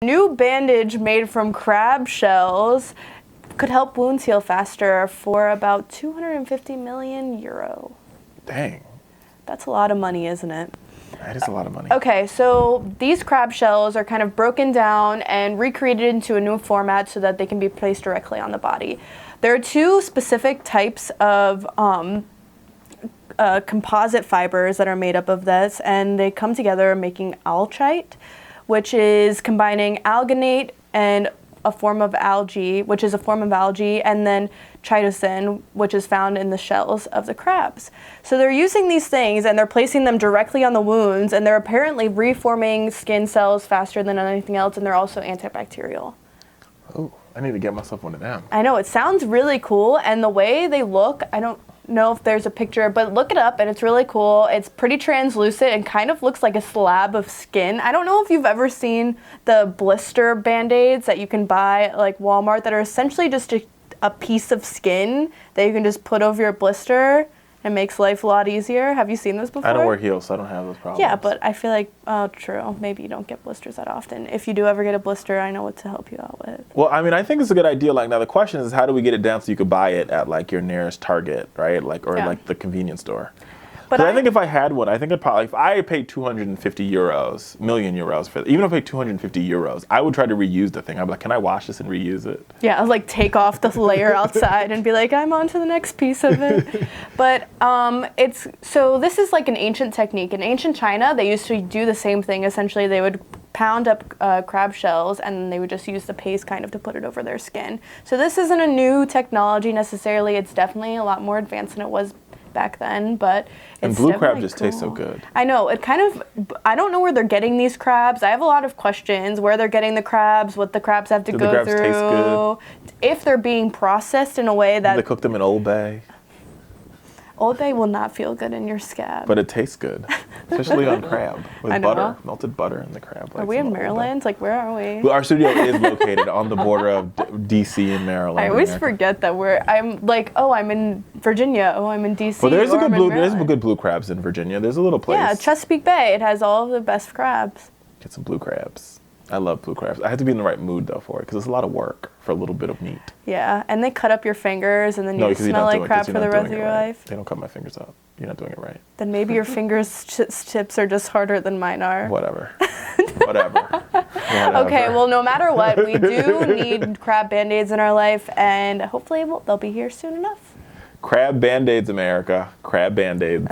New bandage made from crab shells could help wounds heal faster for about 250 million euro. Dang. That's a lot of money, isn't it? That is a lot of money. Okay, so these crab shells are kind of broken down and recreated into a new format so that they can be placed directly on the body. There are two specific types of composite fibers that are made up of this, and they come together making alchite, which is combining alginate and a form of algae, which is a form of algae, and then chitosan, which is found in the shells of the crabs. So they're using these things and they're placing them directly on the wounds, and they're apparently reforming skin cells faster than anything else, and they're also antibacterial. Oh, I need to get myself one of them. I know, it sounds really cool, and the way they look, I don't know if there's a picture, but look it up and it's really cool. It's pretty translucent and kind of looks like a slab of skin. I don't know if you've ever seen the blister band-aids that you can buy at like Walmart that are essentially just a piece of skin that you can just put over your blister and makes life a lot easier. Have you seen this before? I don't wear heels, so I don't have those problems. Yeah, but I feel like, oh, true. Maybe you don't get blisters that often. If you do ever get a blister, I know what to help you out with. Well, I mean, I think it's a good idea. Like, now the question is, how do we get it down so you could buy it at like your nearest Target, right? Like, or like the convenience store. But I think if I had one, I think I'd probably, if I paid 250 euros, million euros for it, even if I paid 250 euros, I would try to reuse the thing. I'd be like, can I wash this and reuse it? Yeah, like take off the layer outside and be like, I'm on to the next piece of it. But so this is like an ancient technique. In ancient China, they used to do the same thing. Essentially, they would pound up crab shells and they would just use the paste kind of to put it over their skin. So this isn't a new technology necessarily. It's definitely a lot more advanced than it was back then, but and it's blue crab cool. just tastes so good. I know, it kind of, I don't know where they're getting these crabs. I have a lot of questions, where they're getting the crabs, what the crabs have to go crabs through. Taste good? If they're being processed in a way that... They cook them in Old Bay. Old Bay will not feel good in your scab. But it tastes good, especially on crab with butter, melted butter in the crab. Are we in Maryland? Like, where are we? Well, our studio is located on the border of D.C. and Maryland. I always forget that I'm like, oh, I'm in Virginia. Oh, I'm in D.C. Well, there's good blue crabs in Virginia. There's a little place. Yeah, Chesapeake Bay. It has all of the best crabs. Get some blue crabs. I love blue crabs. I have to be in the right mood though for it because it's a lot of work for a little bit of meat. Yeah, and they cut up your fingers and then you smell like crap for the rest of your life. They don't cut my fingers up. You're not doing it right. Then maybe your fingers tips are just harder than mine are. Whatever. Whatever. Okay, well, no matter what, we do need crab band-aids in our life, and hopefully they'll be here soon enough. Crab band-aids, America. Crab band-aids.